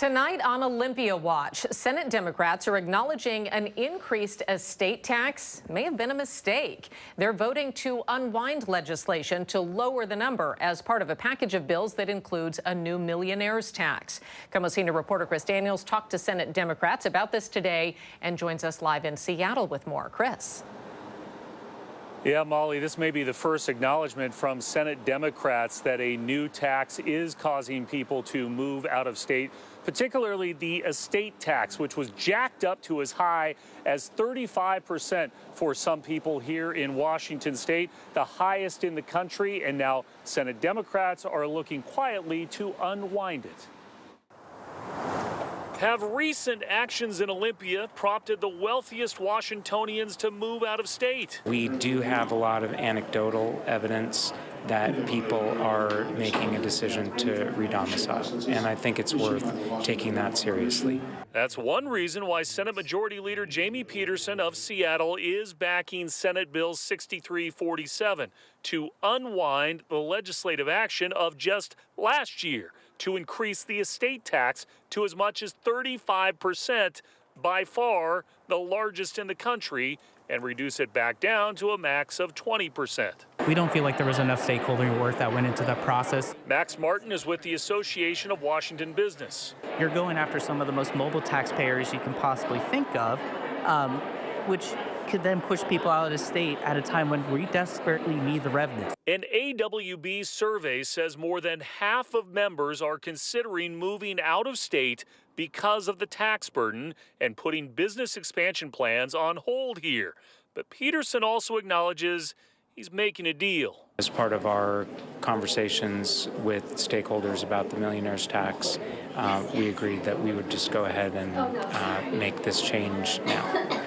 Tonight on Olympia Watch, Senate Democrats are acknowledging an increased estate tax may have been a mistake. They're voting to unwind legislation to lower the number as part of a package of bills that includes a new millionaire's tax. KOMO senior reporter Chris Daniels talked to Senate Democrats about this today and joins us live in Seattle with more. Chris. Yeah, Molly, this may be the first acknowledgement from Senate Democrats that a new tax is causing people to move out of state, particularly the estate tax, which was jacked up to as high as 35% for some people here in Washington state, the highest in the country. And now Senate Democrats are looking quietly to unwind it. Have recent actions in Olympia prompted the wealthiest Washingtonians to move out of state? We do have a lot of anecdotal evidence that people are making a decision to re-domicile, and I think it's worth taking that seriously. That's one reason why Senate Majority Leader Jamie Peterson of Seattle is backing Senate Bill 6347 to unwind the legislative action of just last year to increase the estate tax to as much as 35%, by far the largest in the country, and reduce it back down to a max of 20%. We don't feel like there was enough stakeholder work that went into the process. Max Martin is with the Association of Washington Business. You're going after some of the most mobile taxpayers you can possibly think of, which could then push people out of the state at a time when we desperately need the revenue. An AWB survey says more than half of members are considering moving out of state because of the tax burden and putting business expansion plans on hold here. But Peterson also acknowledges he's making a deal. As part of our conversations with stakeholders about the millionaire's tax, we agreed that we would just go ahead and make this change now.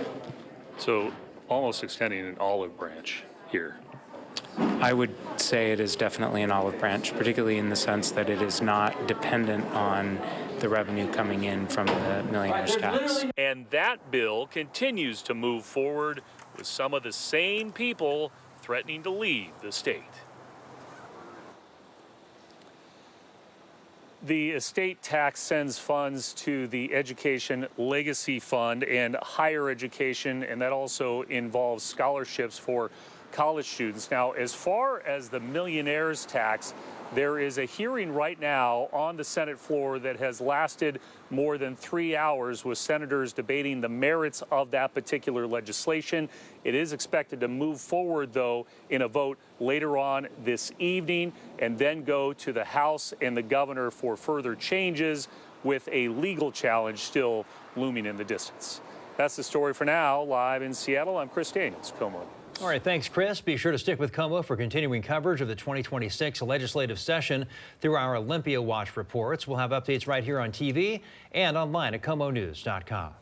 So almost extending an olive branch here. I would say it is definitely an olive branch, particularly in the sense that it is not dependent on the revenue coming in from the millionaire's tax. And that bill continues to move forward with some of the same people threatening to leave the state. The estate tax sends funds to the Education Legacy Fund and higher education, and that also involves scholarships for college students. Now, as far as the millionaire's tax, there is a hearing right now on the Senate floor that has lasted more than 3 hours with senators debating the merits of that particular legislation. It is expected to move forward, though, in a vote later on this evening and then go to the House and the governor for further changes, with a legal challenge still looming in the distance. That's the story for now. Live in Seattle, I'm Chris Daniels, KOMO. All right, thanks, Chris. Be sure to stick with KOMO for continuing coverage of the 2026 legislative session through our Olympia Watch reports. We'll have updates right here on TV and online at KOMOnews.com.